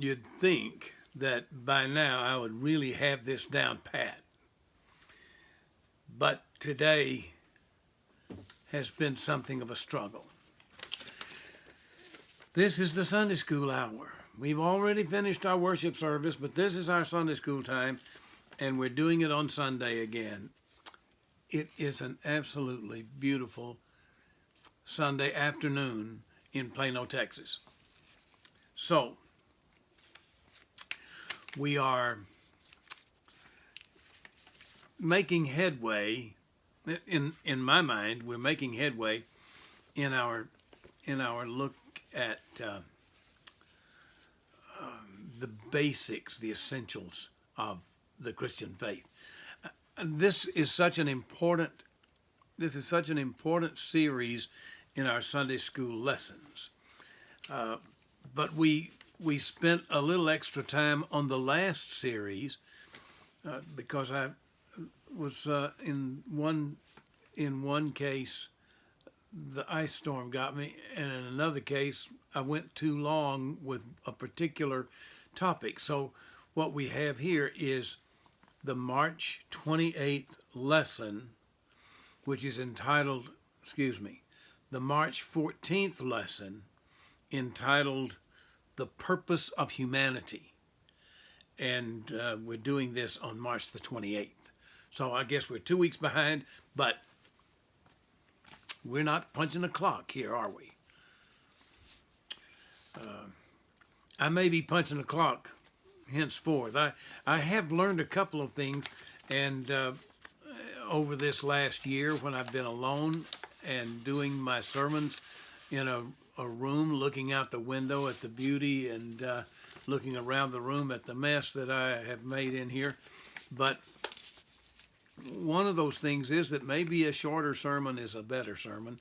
you'd think that by now I would really have this down pat. But today has been something of a struggle. This is the Sunday school hour. We've already finished our worship service, but this is our Sunday school time, and we're doing it on Sunday again. It is an absolutely beautiful Sunday afternoon in Plano, Texas. So, we are making headway, in my mind, we're making headway in our look at the basics, the essentials of the Christian faith. This is such an important series in our Sunday school lessons. But we spent a little extra time on the last series because I was in one case the ice storm got me, and in another case I went too long with a particular topic. So what we have here is the March 28th lesson, which is entitled, the March 14th lesson entitled The Purpose of Humanity. And we're doing this on March the 28th. So I guess we're 2 weeks behind, but we're not punching a clock here, are we? I may be punching a clock henceforth. I have learned a couple of things, and over this last year when I've been alone and doing my sermons in a room, looking out the window at the beauty and looking around the room at the mess that I have made in here. But one of those things is that maybe a shorter sermon is a better sermon,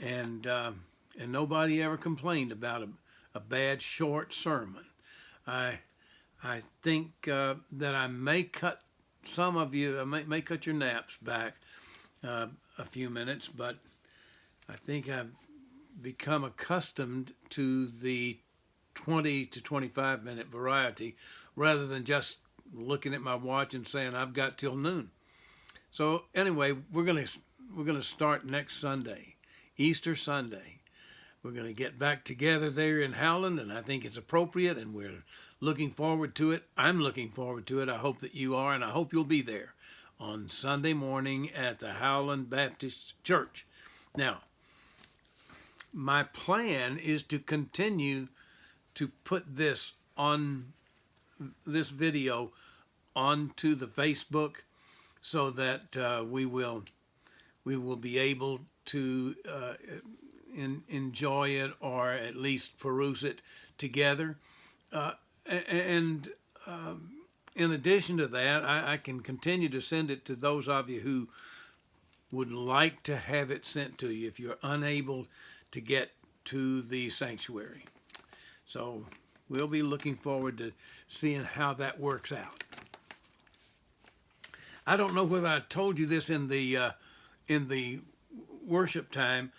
and nobody ever complained about a bad short sermon. I think that I may cut some of you, I may cut your naps back a few minutes, but I think I've become accustomed to the 20 to 25 minute variety rather than just looking at my watch and saying I've got till noon. So anyway, we're gonna start next Sunday, Easter Sunday. We're going to get back together there in Howland, and I think it's appropriate, and we're looking forward to it. I'm looking forward to it. I hope that you are, and I hope you'll be there on Sunday morning at the Howland Baptist Church. Now, my plan is to continue to put this video onto the Facebook so that we will be able to enjoy it, or at least peruse it together. And in addition to that, I can continue to send it to those of you who would like to have it sent to you if you're unable to get to the sanctuary. So we'll be looking forward to seeing how that works out. I don't know whether I told you this in the worship time,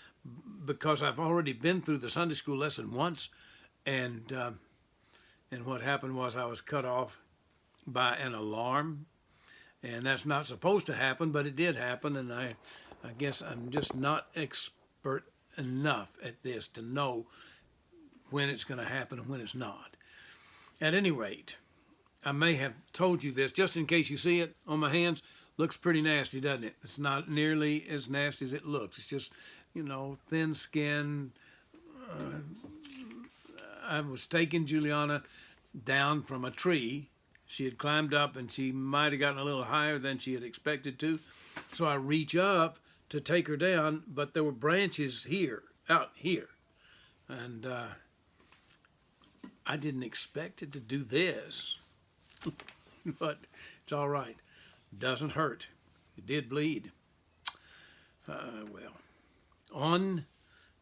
because I've already been through the Sunday school lesson once, and what happened was I was cut off by an alarm, and that's not supposed to happen, but it did happen, and I guess I'm just not expert enough at this to know when it's going to happen and when it's not. At any rate, I may have told you this just in case you see it on my hands. Looks pretty nasty, doesn't it? It's not nearly as nasty as it looks. It's just, thin skin. I was taking Juliana down from a tree. She had climbed up, and she might have gotten a little higher than she had expected to. So I reach up to take her down, but there were branches out here. And I didn't expect it to do this. But it's all right. Doesn't hurt. It did bleed. Well, on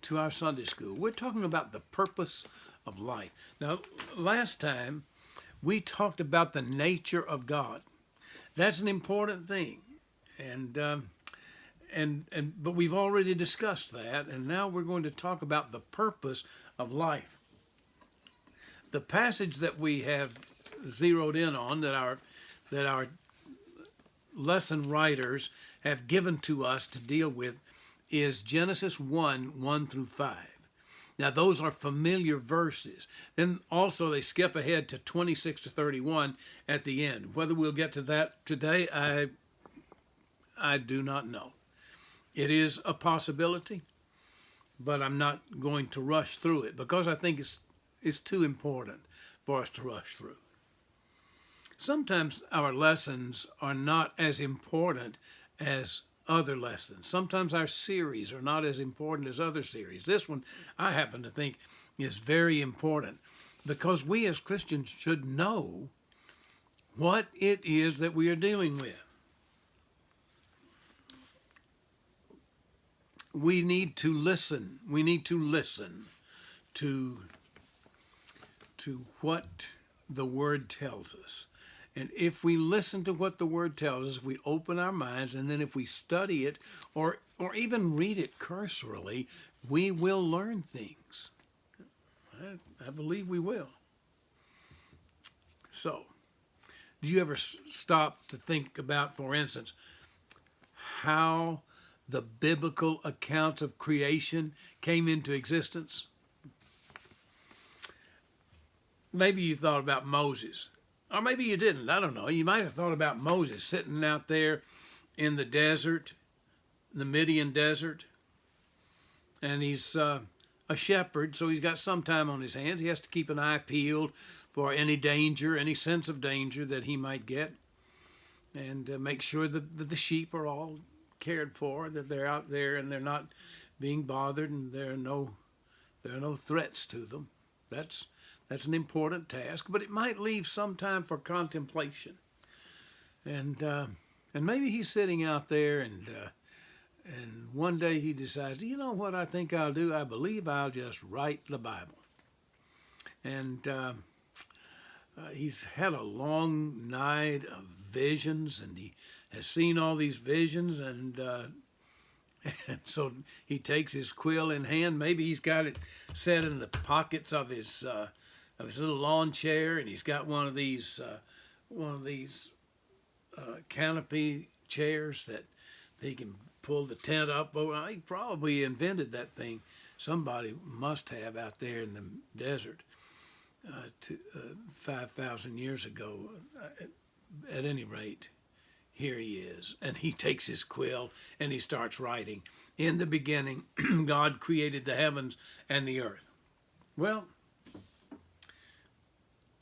to our Sunday school. We're talking about the purpose of life. Now, last time we talked about the nature of God. That's an important thing, but we've already discussed that, and now we're going to talk about the purpose of life. The passage that we have zeroed in on, that our lesson writers have given to us to deal with, is Genesis 1 through 5. Now, those are familiar verses. Then also they skip ahead to 26 to 31 at the end. Whether we'll get to that today, I do not know. It is a possibility, but I'm not going to rush through it because I think it's too important for us to rush through. Sometimes our lessons are not as important as other lessons. Sometimes our series are not as important as other series. This one, I happen to think, is very important because we as Christians should know what it is that we are dealing with. We need to listen. We need to listen to what the Word tells us. And if we listen to what the Word tells us, if we open our minds, and then if we study it or even read it cursorily, we will learn things. I believe we will. So, do you ever stop to think about, for instance, how the biblical accounts of creation came into existence? Maybe you thought about Moses. Or maybe you didn't. I don't know. You might have thought about Moses sitting out there in the desert, the Midian desert. And he's a shepherd, so he's got some time on his hands. He has to keep an eye peeled for any danger, any sense of danger that he might get. And make sure that the sheep are all cared for, that they're out there and they're not being bothered and there are no threats to them. That's an important task, but it might leave some time for contemplation. And maybe he's sitting out there, and one day he decides, you know what I think I'll do? I believe I'll just write the Bible. And he's had a long night of visions, and he has seen all these visions, and so he takes his quill in hand. Maybe he's got it set in the pockets of his little lawn chair, and he's got one of these canopy chairs that he can pull the tent up over. He probably invented that thing. Somebody must have out there in the desert 5,000 years ago. At any rate, here he is, and he takes his quill and he starts writing. In the beginning, God created the heavens and the earth. Well,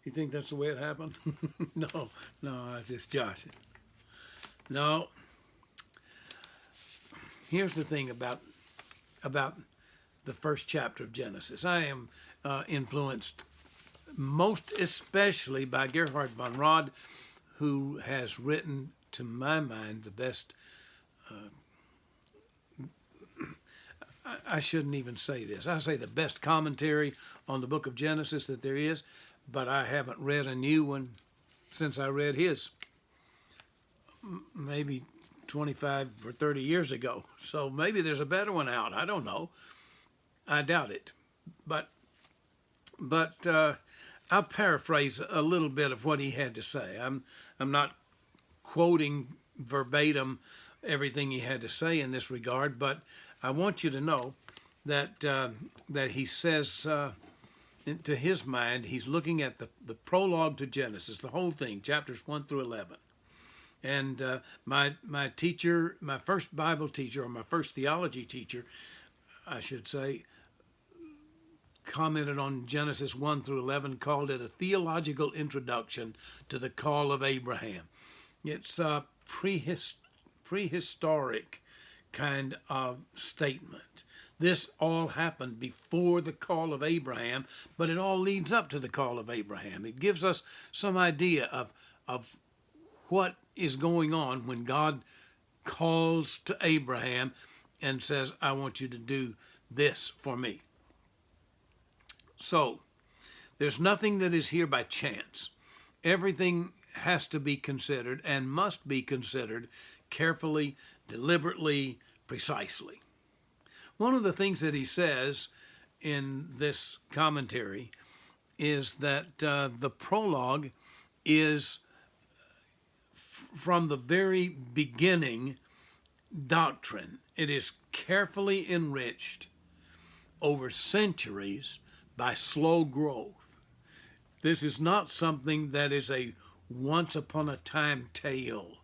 you think that's the way it happened? No, it's just joshing. No. Here's the thing about the first chapter of Genesis. I am influenced most especially by Gerhard von Rad, who has written, to my mind, the best. I shouldn't even say this. I say the best commentary on the book of Genesis that there is, but I haven't read a new one since I read his maybe 25 or 30 years ago. So maybe there's a better one out. I don't know. I doubt it. But I'll paraphrase a little bit of what he had to say. I'm not quoting verbatim everything he had to say in this regard, but I want you to know that he says, to his mind, he's looking at the prologue to Genesis, the whole thing, chapters 1 through 11. And my teacher, my first Bible teacher, or my first theology teacher, I should say, commented on Genesis 1 through 11, called it a theological introduction to the call of Abraham. It's a prehistoric kind of statement. This all happened before the call of Abraham, but it all leads up to the call of Abraham. It gives us some idea of what is going on when God calls to Abraham and says, I want you to do this for me. So, there's nothing that is here by chance. Everything has to be considered and must be considered carefully, deliberately, precisely. One of the things that he says in this commentary is that the prologue is from the very beginning doctrine. It is carefully enriched over centuries by slow growth. This is not something that is a once upon a time tale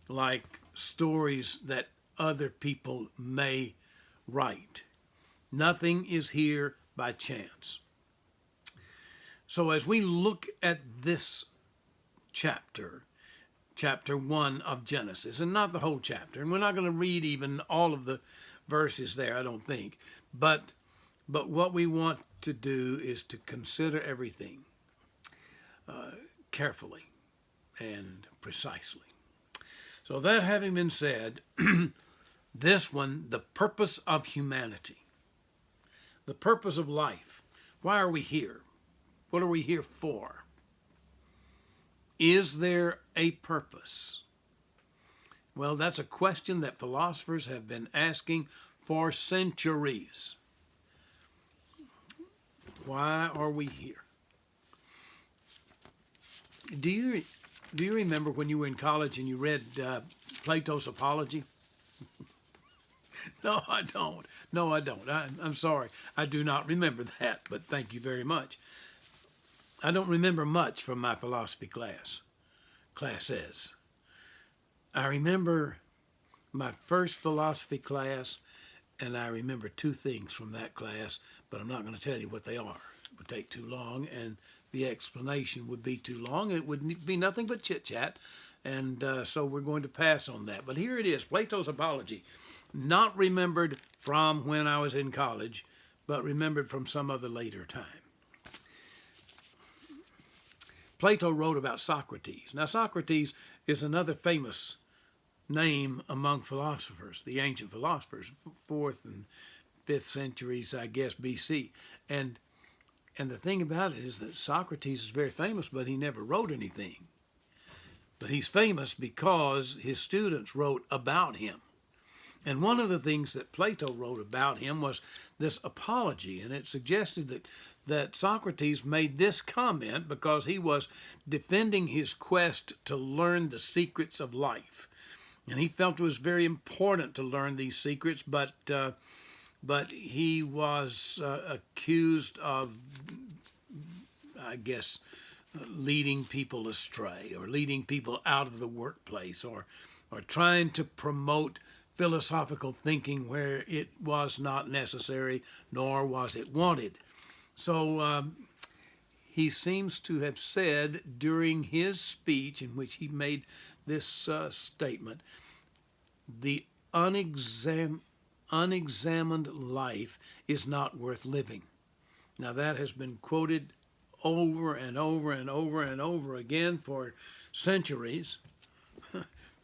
like stories that other people may write. Nothing is here by chance. So as we look at this chapter, chapter 1 of Genesis, and not the whole chapter, and we're not going to read even all of the verses there, I don't think, but what we want to do is to consider everything carefully and precisely. So that having been said, this one, the purpose of humanity, the purpose of life. Why are we here? What are we here for? Is there a purpose? Well, that's a question that philosophers have been asking for centuries. Why are we here? Do you remember when you were in college and you read Plato's Apology? No, I don't. No, I don't. I'm sorry. I do not remember that, but thank you very much. I don't remember much from my philosophy classes. I remember my first philosophy class, and I remember two things from that class, but I'm not going to tell you what they are. It would take too long, and the explanation would be too long. It would be nothing but chit-chat, and so we're going to pass on that. But here it is, Plato's Apology. Not remembered from when I was in college, but remembered from some other later time. Plato wrote about Socrates. Now, Socrates is another famous name among philosophers, the ancient philosophers, 4th and 5th centuries, I guess, BC. And the thing about it is that Socrates is very famous, but he never wrote anything. But he's famous because his students wrote about him. And one of the things that Plato wrote about him was this apology, and it suggested that Socrates made this comment because he was defending his quest to learn the secrets of life. And he felt it was very important to learn these secrets, but he was accused of, I guess, leading people astray or leading people out of the workplace or trying to promote philosophical thinking where it was not necessary, nor was it wanted. So he seems to have said during his speech in which he made this statement, the unexamined life is not worth living. Now that has been quoted over and over and over and over again for centuries.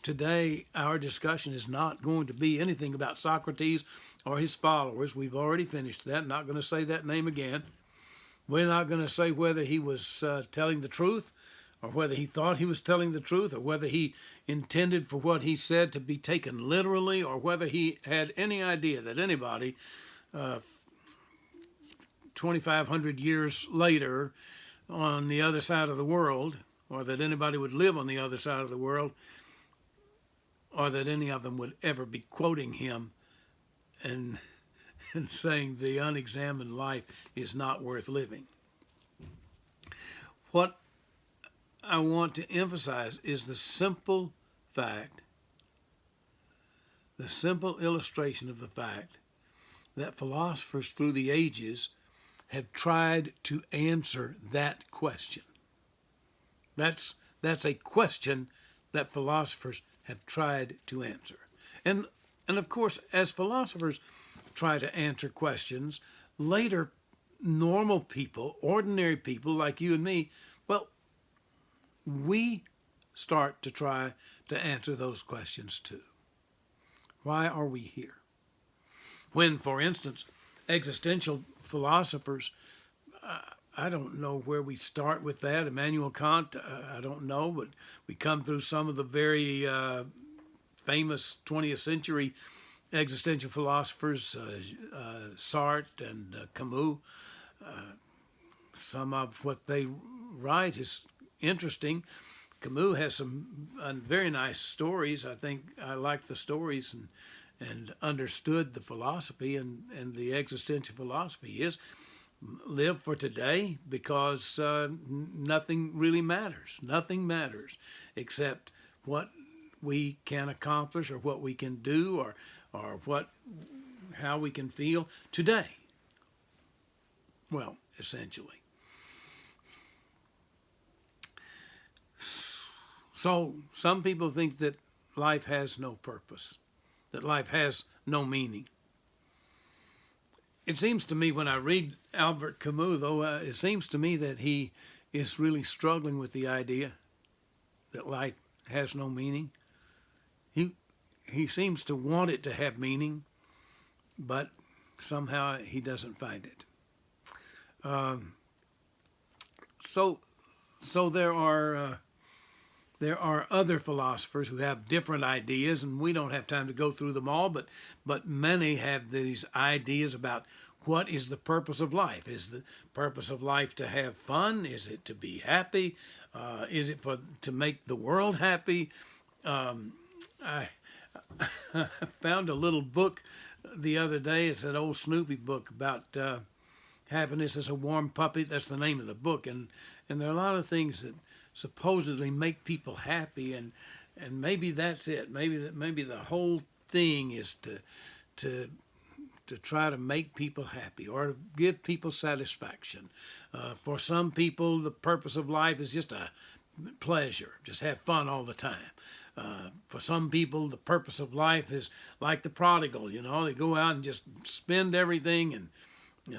Today, our discussion is not going to be anything about Socrates or his followers. We've already finished that. Not going to say that name again. We're not going to say whether he was telling the truth or whether he thought he was telling the truth or whether he intended for what he said to be taken literally or whether he had any idea that anybody 2,500 years later on the other side of the world, or that anybody would live on the other side of the world, or that any of them would ever be quoting him and saying the unexamined life is not worth living. What I want to emphasize is the simple fact, the simple illustration of the fact that philosophers through the ages have tried to answer that question. That's a question that philosophers have tried to answer. And of course, as philosophers try to answer questions, later normal people, ordinary people like you and me, well, we start to try to answer those questions too. Why are we here? When, for instance, existential philosophers, I don't know where we start with that. Immanuel Kant, I don't know, but we come through some of the very famous 20th century existential philosophers, Sartre and Camus, some of what they write is interesting. Camus has some very nice stories. I think I liked the stories and understood the philosophy, and the existential philosophy is live for today, because nothing really matters. Nothing matters except what we can accomplish, or what we can do, or how we can feel today. Well, essentially. So some people think that life has no purpose, that life has no meaning. It seems to me, when I read Albert Camus, though, it seems to me that he is really struggling with the idea that life has no meaning. He seems to want it to have meaning, but somehow he doesn't find it. So there are other philosophers who have different ideas, and we don't have time to go through them all, but many have these ideas about what is the purpose of life. Is the purpose of life to have fun? Is it to be happy? Is it to make the world happy? I found a little book the other day. It's an old Snoopy book about happiness is a warm puppy. That's the name of the book, and there are a lot of things that supposedly make people happy, and maybe that's it. Maybe the whole thing is to try to make people happy, or to give people satisfaction. For some people, the purpose of life is just a pleasure, just have fun all the time. For some people, the purpose of life is like the prodigal. They go out and just spend everything and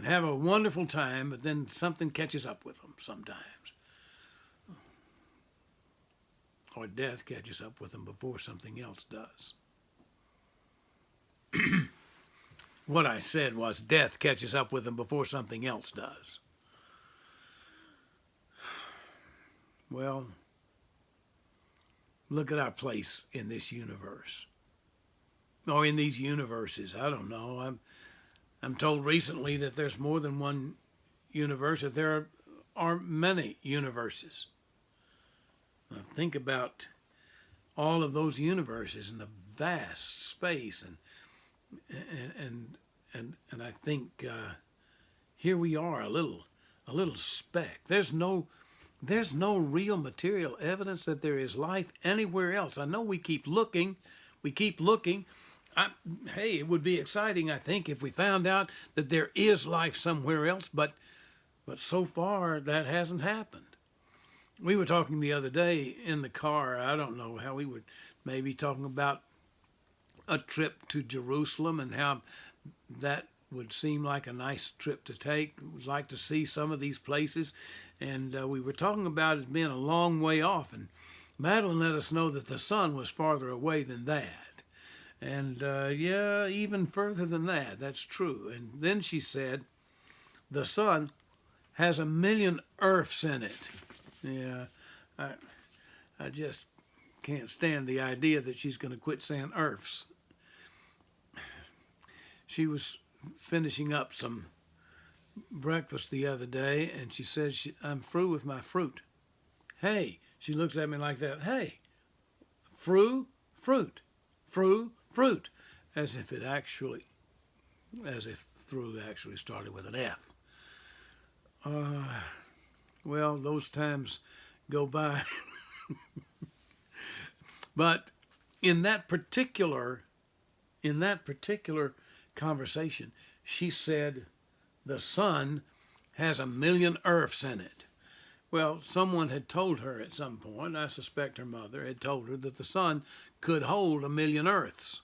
have a wonderful time, but then something catches up with them sometimes. Or death catches up with them before something else does. What I said was death catches up with them before something else does. Well, look at our place in this universe. Or in these universes. I don't know. I'm told recently that there's more than one universe, that there are many universes. Now think about all of those universes and the vast space, and I think here we are, a little speck. There's no real material evidence that there is life anywhere else. I know we keep looking. Hey, it would be exciting, I think, if we found out that there is life somewhere else, but so far that hasn't happened. We were talking the other day in the car. I don't know how we were maybe talking about a trip to Jerusalem and how that would seem like a nice trip to take. We'd like to see some of these places. And we were talking about it being a long way off. And Madeline let us know that the sun was farther away than that. And yeah, even further than that. That's true. And then she said, the sun has 1 million earths in it. Yeah, I just can't stand the idea that she's going to quit saying earths. She was finishing up some breakfast the other day, and she says, I'm through with my fruit. Hey, she looks at me like that. Hey, fruit, as if through actually started with an F. Well, those times go by. But in that particular conversation, she said the sun has 1 million earths in it. Well, someone had told her at some point, I suspect her mother had told her, that the sun could hold 1 million earths.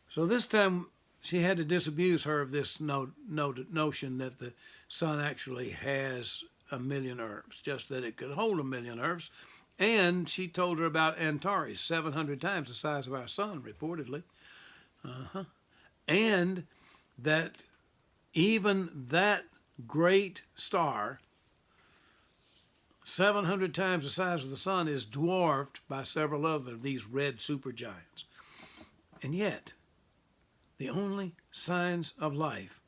So this time she had to disabuse her of this notion that the sun actually has 1 million earths, just that it could hold 1 million earths. And she told her about Antares, 700 times the size of our sun, reportedly. And that even that great star, 700 times the size of the sun, is dwarfed by several other of these red supergiants. And yet, the only signs of life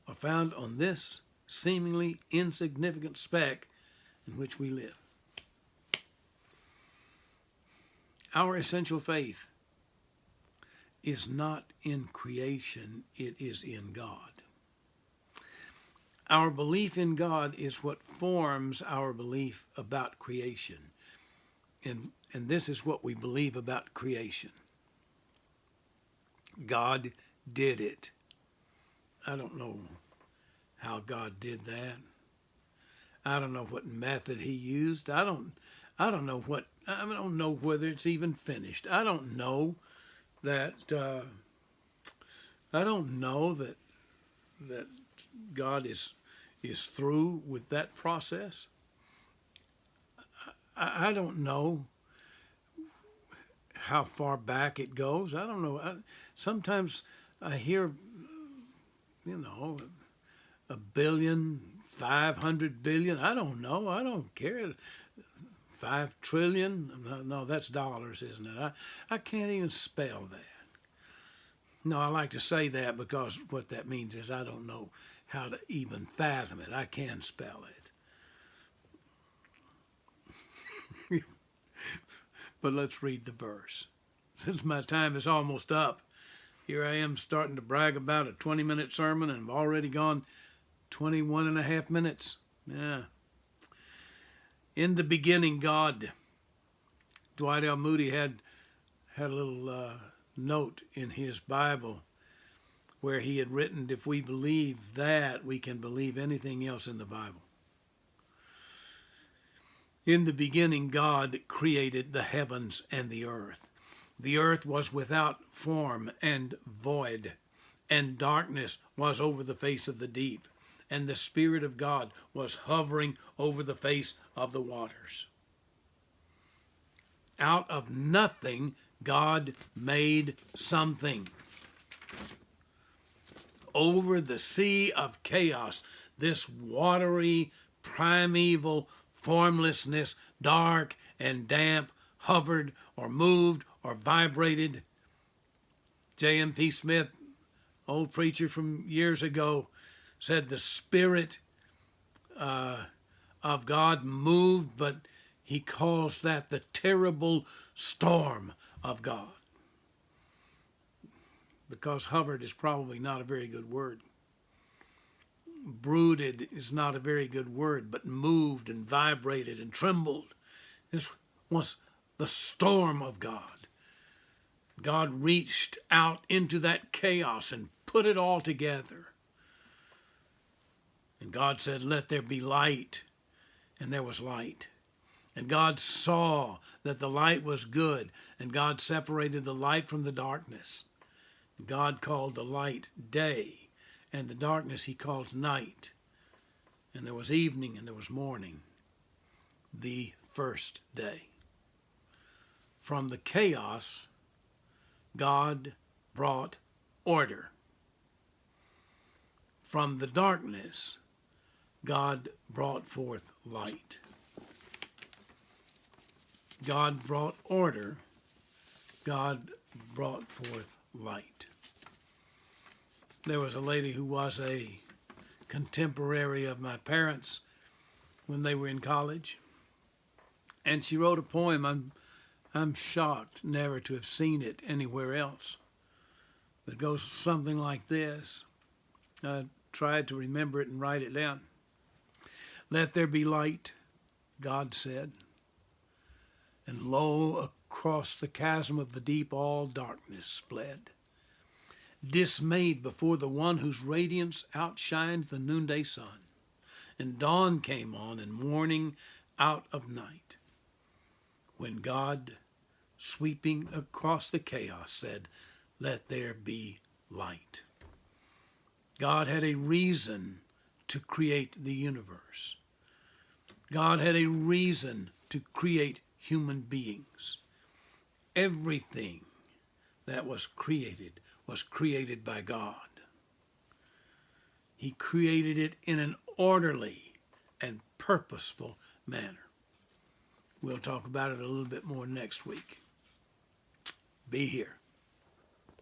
are found on this seemingly insignificant speck in which we live. Our essential faith is not in creation, it is in God. Our belief in God is what forms our belief about creation. And this is what we believe about creation. God did it. I don't know how God did that. I don't know what method he used. I don't know whether it's even finished. I don't know that that God is through with that process. I don't know how far back it goes. I don't know. Sometimes I hear, a billion, 500 billion. I don't know. I don't care. 5 trillion. No, that's dollars, isn't it? I can't even spell that. No, I like to say that because what that means is I don't know how to even fathom it. I can spell it. But let's read the verse. Since my time is almost up, here I am starting to brag about a 20-minute sermon, and I've already gone 21 and a half minutes. Yeah. In the beginning, God. Dwight L. Moody had a little note in his Bible where he had written, if we believe that, we can believe anything else in the Bible. In the beginning, God created the heavens and the earth. The earth was without form and void, and darkness was over the face of the deep, and the Spirit of God was hovering over the face of the waters. Out of nothing, God made something. Over the sea of chaos, this watery, primeval formlessness, dark and damp, hovered or moved or vibrated. J.M.P. Smith, old preacher from years ago, said the Spirit of God moved, but he calls that the terrible storm of God. Because hovered is probably not a very good word. Brooded is not a very good word, but moved and vibrated and trembled. This was the storm of God. God reached out into that chaos and put it all together. And God said, let there be light. And there was light. And God saw that the light was good. And God separated the light from the darkness. God called the light day. And the darkness he called night. And there was evening and there was morning. The first day. From the chaos, God brought order. From the darkness, God brought forth light. God brought order. God brought forth light. There was a lady who was a contemporary of my parents when they were in college, and she wrote a poem. I'm shocked never to have seen it anywhere else. It goes something like this. I tried to remember it and write it down. Let there be light, God said, and lo, across the chasm of the deep all darkness fled. Dismayed before the one whose radiance outshined the noonday sun, and dawn came on and morning out of night, when God, sweeping across the chaos, said, let there be light. God had a reason to create the universe. God had a reason to create human beings. Everything that was created by God. He created it in an orderly and purposeful manner. We'll talk about it a little bit more next week. Be here.